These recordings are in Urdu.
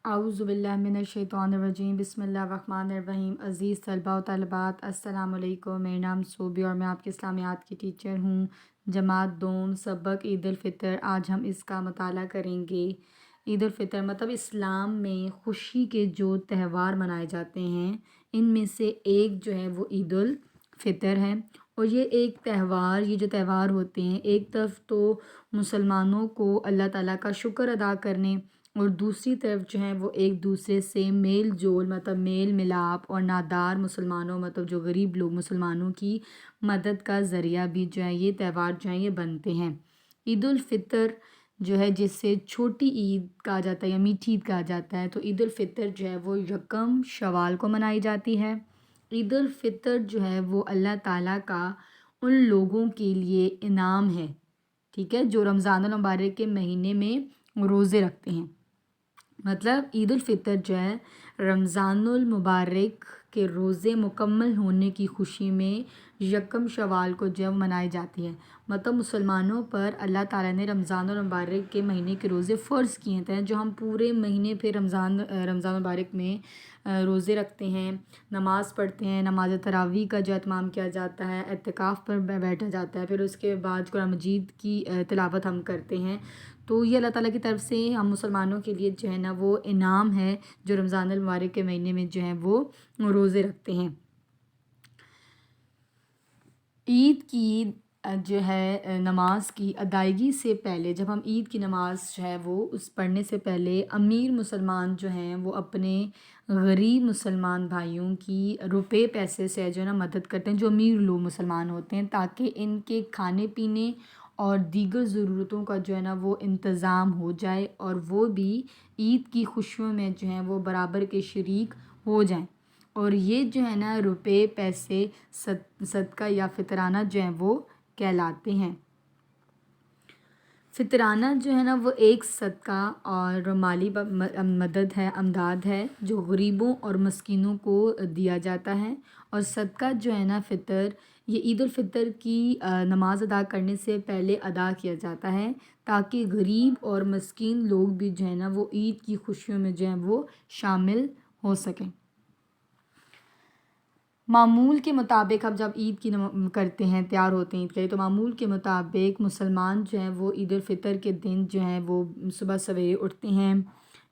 اعوذ باللہ من الشیطان الرجیم، بسم اللہ الرحمن الرحیم۔ عزیز طلباء و طالبات، السلام علیکم۔ میرا نام صوبی اور میں آپ کے اسلامیات کی ٹیچر ہوں، جماعت دوم، سبق عید الفطر۔ آج ہم اس کا مطالعہ کریں گے۔ عید الفطر مطلب اسلام میں خوشی کے جو تہوار منائے جاتے ہیں ان میں سے ایک جو ہے وہ عید الفطر ہے۔ اور یہ ایک تہوار، یہ جو تہوار ہوتے ہیں، ایک طرف تو مسلمانوں کو اللہ تعالیٰ کا شکر ادا کرنے اور دوسری طرف جو ہے وہ ایک دوسرے سے میل جول مطلب میل ملاپ اور نادار مسلمانوں مطلب جو غریب لوگ مسلمانوں کی مدد کا ذریعہ بھی جو ہے یہ تہوار جو ہیں یہ بنتے ہیں۔ عید الفطر جو ہے جس سے چھوٹی عید کہا جاتا ہے یا میٹھی عید کہا جاتا ہے، تو عید الفطر جو ہے وہ یکم شوال کو منائی جاتی ہے۔ عید الفطر جو ہے وہ اللہ تعالیٰ کا ان لوگوں کے لیے انعام ہے، ٹھیک ہے، جو رمضان المبارک کے مہینے میں روزے رکھتے ہیں۔ مطلب عید الفطر جو ہے رمضان المبارک کے روزے مکمل ہونے کی خوشی میں یکم شوال کو جو منائی جاتی ہے۔ مطلب مسلمانوں پر اللہ تعالیٰ نے رمضان المبارک کے مہینے کے روزے فرض کیے تھے، جو ہم پورے مہینے پھر رمضان مبارک میں روزے رکھتے ہیں، نماز پڑھتے ہیں، نماز تراویح کا جو اہتمام کیا جاتا ہے، اعتکاف پر بیٹھا جاتا ہے، پھر اس کے بعد قرآن مجید کی تلاوت ہم کرتے ہیں۔ تو یہ اللہ تعالیٰ کی طرف سے ہم مسلمانوں کے لیے جو ہے نا وہ انعام ہے، جو رمضان المبارک کے مہینے میں جو ہے وہ روزے رکھتے ہیں۔ عید کی جو ہے نماز کی ادائیگی سے پہلے، جب ہم عید کی نماز جو ہے وہ اس پڑھنے سے پہلے امیر مسلمان جو ہیں وہ اپنے غریب مسلمان بھائیوں کی روپے پیسے سے جو ہے نا مدد کرتے ہیں، جو امیر لوگ مسلمان ہوتے ہیں، تاکہ ان کے کھانے پینے اور دیگر ضرورتوں کا جو ہے نا وہ انتظام ہو جائے اور وہ بھی عید کی خوشیوں میں جو ہیں وہ برابر کے شریک ہو جائیں۔ اور یہ جو ہے نا روپے پیسے صدقہ یا فطرانہ جو ہیں وہ کہلاتے ہیں۔ فطرانہ جو ہے نا وہ ایک صدقہ اور مالی مدد ہے، امداد ہے، جو غریبوں اور مسکینوں کو دیا جاتا ہے۔ اور صدقہ جو ہے نا فطر، یہ عید الفطر کی نماز ادا کرنے سے پہلے ادا کیا جاتا ہے، تاکہ غریب اور مسکین لوگ بھی جو ہے نا وہ عید کی خوشیوں میں جو ہیں وہ شامل ہو سکیں۔ معمول کے مطابق اب جب عید کی کرتے ہیں، تیار ہوتے ہیں عید کے لیے، تو معمول کے مطابق مسلمان جو ہیں وہ عید الفطر کے دن جو ہیں وہ صبح سویرے اٹھتے ہیں،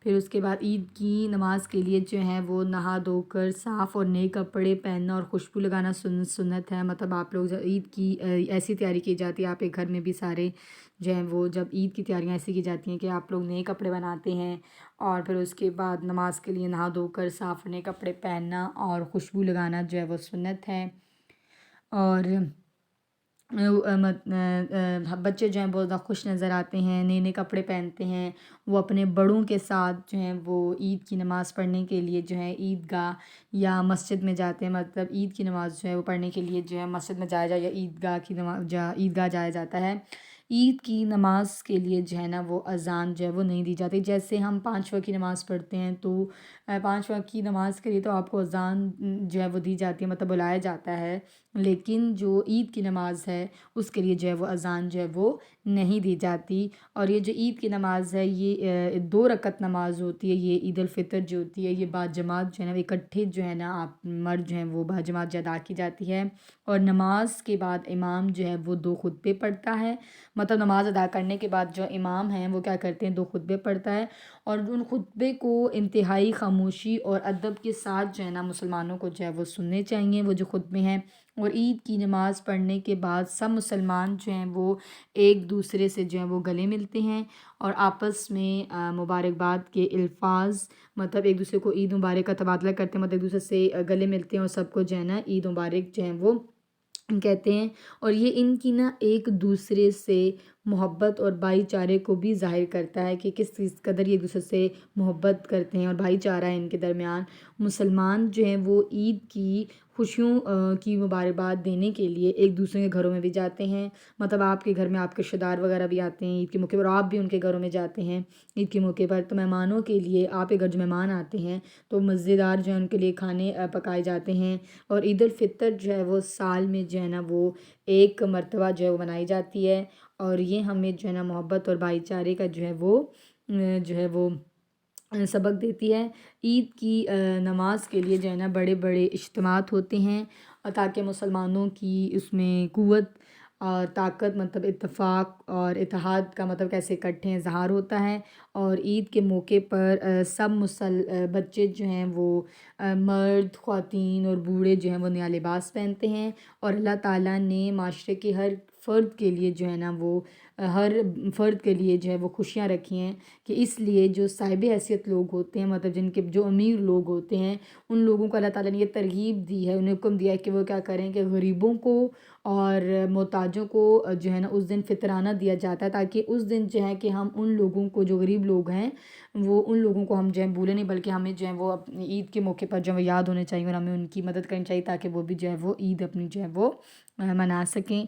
پھر اس کے بعد عید کی نماز کے لیے جو ہیں وہ نہا دھو کر صاف اور نئے کپڑے پہننا اور خوشبو لگانا سنت ہے۔ مطلب آپ لوگ عید کی ایسی تیاری کی جاتی ہے، آپ کے گھر میں بھی سارے جو ہیں وہ جب عید کی تیاریاں ایسی کی جاتی ہیں کہ آپ لوگ نئے کپڑے بناتے ہیں اور پھر اس کے بعد نماز کے لیے نہا دھو کر صاف نئے کپڑے پہننا اور خوشبو لگانا جو ہے وہ سنت ہے۔ اور بچے جو ہیں بہت زیادہ خوش نظر آتے ہیں، نئے نئے کپڑے پہنتے ہیں، وہ اپنے بڑوں کے ساتھ جو ہیں وہ عید کی نماز پڑھنے کے لیے جو ہے عید گاہ یا مسجد میں جاتے ہیں۔ مطلب عید کی نماز جو ہے وہ پڑھنے کے لیے جو ہے مسجد میں جایا جائے یا عید گاہ جایا جاتا ہے۔ عید کی نماز کے لیے جو ہے نا وہ اذان جو ہے وہ نہیں دی جاتی۔ جیسے ہم 5 وقت کی نماز پڑھتے ہیں تو 5 وقت کی نماز کے لیے تو آپ کو اذان جو ہے وہ دی جاتی ہے، مطلب بلایا جاتا ہے، لیکن جو عید کی نماز ہے اس کے لیے جو ہے وہ اذان جو ہے وہ نہیں دی جاتی۔ اور یہ جو عید کی نماز ہے یہ 2 رکعت نماز ہوتی ہے۔ یہ عید الفطر جو ہوتی ہے یہ باجماعت جو ہے نا اکٹھے جو ہے نا آپ مرد جو ہیں وہ باجماعت جو ادا کی جاتی ہے۔ اور نماز کے بعد امام جو ہے وہ 2 خطبے پڑھتا ہے، مطلب نماز ادا کرنے کے بعد جو امام ہیں وہ کیا کرتے ہیں 2 خطبے پڑھتا ہے، اور ان خطبے کو انتہائی خاموشی اور ادب کے ساتھ جو ہے نا مسلمانوں کو جو ہے وہ سننے چاہیے وہ جو خطبے ہیں۔ اور عید کی نماز پڑھنے کے بعد سب مسلمان جو ہیں وہ ایک دوسرے سے جو ہیں وہ گلے ملتے ہیں اور آپس میں مبارکباد کے الفاظ مطلب ایک دوسرے کو عید مبارک کا تبادلہ کرتے ہیں، مطلب ایک دوسرے سے گلے ملتے ہیں اور سب کو جو ہے نا عید مبارک جو ہیں وہ کہتے ہیں۔ اور یہ ان کی نا ایک دوسرے سے محبت اور بھائی چارے کو بھی ظاہر کرتا ہے کہ کس قدر یہ ایک دوسرے سے محبت کرتے ہیں اور بھائی چارہ ہے ان کے درمیان۔ مسلمان جو ہیں وہ عید کی خوشیوں کی مبارکباد دینے کے لیے ایک دوسرے کے گھروں میں بھی جاتے ہیں، مطلب آپ کے گھر میں آپ کے رشتہ دار وغیرہ بھی آتے ہیں عید کے موقع پر، آپ بھی ان کے گھروں میں جاتے ہیں عید کے موقع پر۔ تو مہمانوں کے لیے آپ کے گھر جو مہمان آتے ہیں تو مزیدار جو ہے ان کے لیے کھانے پکائے جاتے ہیں۔ اور عید الفطر جو ہے وہ سال میں جو ہے نا وہ ایک مرتبہ جو ہے وہ منائی جاتی ہے، اور یہ ہمیں جو ہے نا محبت اور بھائی چارے کا جو ہے وہ سبق دیتی ہے۔ عید کی نماز کے لیے جو ہے نا بڑے بڑے اجتماعات ہوتے ہیں، اور تاکہ مسلمانوں کی اس میں قوت اور طاقت مطلب اتفاق اور اتحاد کا مطلب کیسے اکٹھے ہیں اظہار ہوتا ہے۔ اور عید کے موقع پر سب بچے جو ہیں وہ مرد، خواتین اور بوڑھے جو ہیں وہ نیا لباس پہنتے ہیں، اور اللہ تعالیٰ نے معاشرے کے ہر فرد کے لیے جو ہے نا وہ ہر فرد کے لیے جو ہے وہ خوشیاں رکھی ہیں، کہ اس لیے جو صاحب حیثیت لوگ ہوتے ہیں، مطلب جن کے جو امیر لوگ ہوتے ہیں، ان لوگوں کو اللہ تعالیٰ نے یہ ترغیب دی ہے، انہیں حکم دیا ہے کہ وہ کیا کریں کہ غریبوں کو اور محتاجوں کو جو ہے نا اس دن فطرانہ دیا جاتا ہے، تاکہ اس دن جو ہے کہ ہم ان لوگوں کو، جو غریب لوگ ہیں، وہ ان لوگوں کو ہم جو ہے بھولیں نہیں، بلکہ ہمیں جو ہے وہ اپنی عید کے موقع پر جو ہے وہ یاد ہونے چاہیے، اور ہمیں ان کی مدد کرنی چاہیے، تاکہ وہ بھی جو ہے وہ عید اپنی جو ہے وہ منا سکیں۔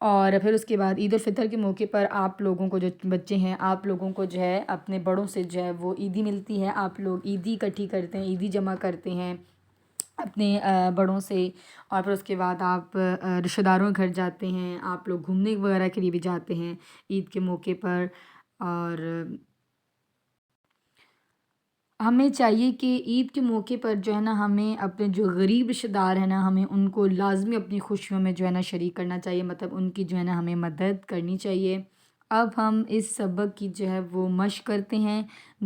اور پھر اس کے بعد عید الفطر کے موقع پر آپ لوگوں کو، جو بچے ہیں، آپ لوگوں کو جو ہے اپنے بڑوں سے جو ہے وہ عیدی ملتی ہے، آپ لوگ عیدی اکٹھی کرتے ہیں، عیدی جمع کرتے ہیں اپنے بڑوں سے، اور پھر اس کے بعد آپ رشتہ داروں کے گھر جاتے ہیں، آپ لوگ گھومنے وغیرہ کے لیے بھی جاتے ہیں عید کے موقع پر۔ اور ہمیں چاہیے کہ عید کے موقع پر جو ہے نا ہمیں اپنے جو غریب رشتہ دار ہیں نا، ہمیں ان کو لازمی اپنی خوشیوں میں جو ہے نا شریک کرنا چاہیے، مطلب ان کی جو ہے نا ہمیں مدد کرنی چاہیے۔ اب ہم اس سبق کی جو ہے وہ مشق کرتے ہیں۔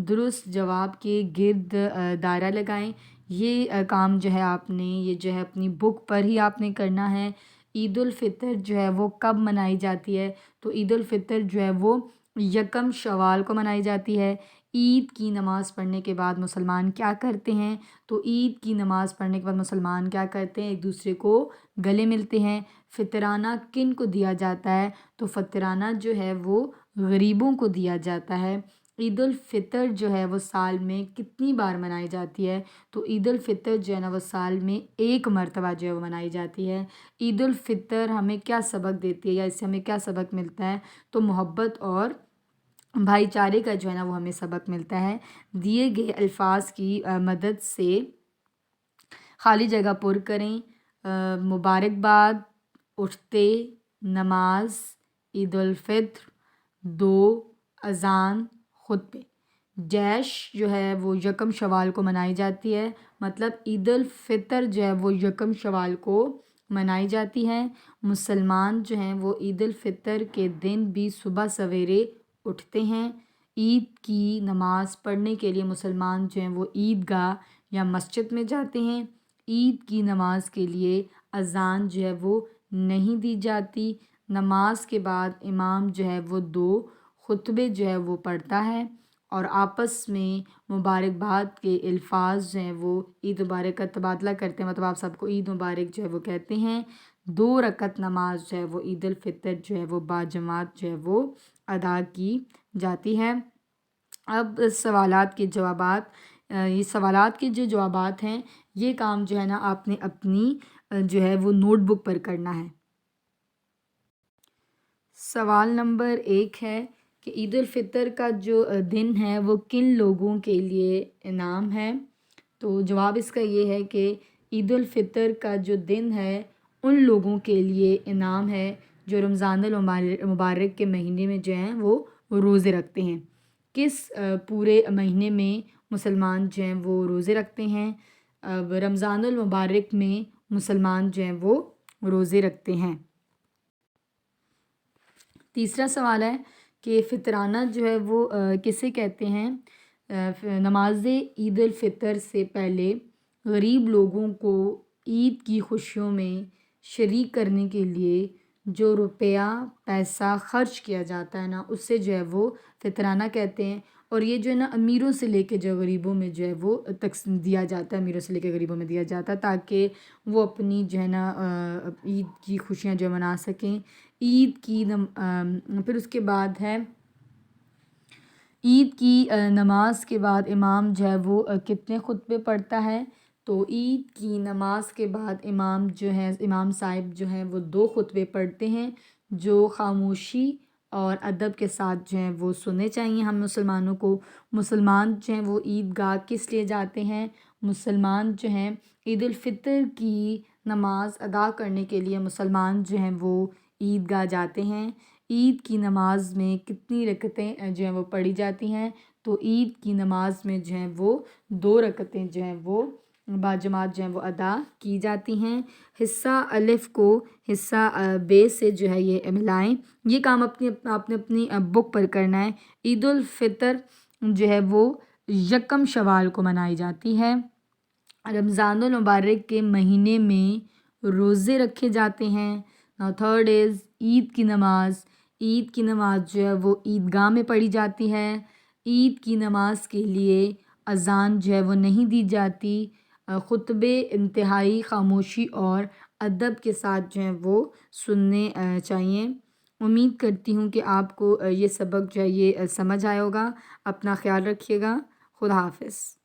درست جواب کے گرد دائرہ لگائیں۔ یہ کام جو ہے آپ نے، یہ جو ہے اپنی بک پر ہی آپ نے کرنا ہے۔ عید الفطر جو ہے وہ کب منائی جاتی ہے؟ تو عید الفطر جو ہے وہ 1 شوال کو منائی جاتی ہے۔ عید کی نماز پڑھنے کے بعد مسلمان کیا کرتے ہیں؟ تو عید کی نماز پڑھنے کے بعد مسلمان کیا کرتے ہیں؟ ایک دوسرے کو گلے ملتے ہیں۔ فطرانہ کن کو دیا جاتا ہے؟ تو فطرانہ جو ہے وہ غریبوں کو دیا جاتا ہے۔ عید الفطر جو ہے وہ سال میں کتنی بار منائی جاتی ہے؟ تو عید الفطر جو ہے نا وہ سال میں 1 مرتبہ جو ہے وہ منائی جاتی ہے۔ عید الفطر ہمیں کیا سبق دیتی ہے، یا اس سے ہمیں کیا سبق ملتا ہے؟ تو محبت اور بھائی چارے کا جو ہے نا وہ ہمیں سبق ملتا ہے۔ دیے گئے الفاظ کی مدد سے خالی جگہ پر کریں۔ مبارکباد، اٹھتے، نماز، عید الفطر، 2، اذان، خطبے۔ جیش جو ہے وہ 1 شوال کو منائی جاتی ہے، مطلب عید الفطر جو ہے وہ 1 شوال کو منائی جاتی ہے۔ مسلمان جو ہیں وہ عید الفطر کے دن بھی صبح سویرے اٹھتے ہیں۔ عید کی نماز پڑھنے کے لیے مسلمان جو ہیں وہ عید گاہ یا مسجد میں جاتے ہیں۔ عید کی نماز کے لیے اذان جو ہے وہ نہیں دی جاتی۔ نماز کے بعد امام جو ہے وہ 2 خطبے جو ہے وہ پڑھتا ہے، اور آپس میں مبارکباد کے الفاظ جو ہیں وہ عید مبارک کا تبادلہ کرتے ہیں، مطلب آپ سب کو عید مبارک جو ہے وہ کہتے ہیں۔ 2 رکعت نماز جو ہے وہ عید الفطر جو ہے وہ باجماعت جو ہے وہ ادا کی جاتی ہے۔ اب سوالات کے جوابات، یہ سوالات کے جو جوابات ہیں، یہ کام جو ہے نا آپ نے اپنی جو ہے وہ نوٹ بک پر کرنا ہے۔ سوال نمبر 1 ہے کہ عید الفطر کا جو دن ہے وہ کن لوگوں کے لیے انعام ہے؟ تو جواب اس کا یہ ہے کہ عید الفطر کا جو دن ہے ان لوگوں کے لیے انعام ہے جو رمضان المبارک کے مہینے میں جو ہیں وہ روزے رکھتے ہیں۔ کس پورے مہینے میں مسلمان جو ہیں وہ روزے رکھتے ہیں؟ اب رمضان المبارک میں مسلمان جو ہیں وہ روزے رکھتے ہیں۔ تیسرا سوال ہے کہ فطرانہ جو ہے وہ کسے کہتے ہیں؟ نماز عید الفطر سے پہلے غریب لوگوں کو عید کی خوشیوں میں شریک کرنے کے لیے جو روپیہ پیسہ خرچ کیا جاتا ہے نا، اس سے جو ہے وہ فطرانہ کہتے ہیں۔ اور یہ جو ہے نا امیروں سے لے کے جو غریبوں میں جو ہے وہ تقسیم دیا جاتا ہے، امیروں سے لے کے غریبوں میں دیا جاتا ہے، تاکہ وہ اپنی جو ہے نا عید کی خوشیاں جو منا سکیں۔ عید کی پھر اس کے بعد ہے عید کی نماز کے بعد امام جو ہے وہ کتنے خطبے پڑھتا ہے؟ تو عید کی نماز کے بعد امام صاحب جو ہیں وہ 2 خطبے پڑھتے ہیں، جو خاموشی اور ادب کے ساتھ جو ہیں وہ سننے چاہیے ہم مسلمانوں کو۔ مسلمان جو ہیں وہ عید گاہ کس لیے جاتے ہیں؟ مسلمان جو ہیں عید الفطر کی نماز ادا کرنے کے لیے مسلمان جو ہیں وہ عید گاہ جاتے ہیں۔ عید کی نماز میں کتنی رکعتیں جو ہیں وہ پڑھی جاتی ہیں؟ تو عید کی نماز میں جو ہیں وہ 2 رکعتیں جو ہیں وہ باجماعت جو ہیں وہ ادا کی جاتی ہیں۔ حصہ الف کو حصہ بے سے جو ہے یہ ملائیں۔ یہ کام آپ نے اپنی بک پر کرنا ہے۔ عید الفطر جو ہے وہ 1 شوال کو منائی جاتی ہے۔ رمضان المبارک کے مہینے میں روزے رکھے جاتے ہیں۔ تھرڈ از عید کی نماز۔ عید کی نماز جو ہے وہ عیدگاہ میں پڑھی جاتی ہے۔ عید کی نماز کے لیے اذان جو ہے وہ نہیں دی جاتی۔ خطبے انتہائی خاموشی اور ادب کے ساتھ جو ہیں وہ سننے چاہیے۔ امید کرتی ہوں کہ آپ کو یہ سبق جو ہے یہ سمجھ آیا ہوگا۔ اپنا خیال رکھیے گا۔ خدا حافظ۔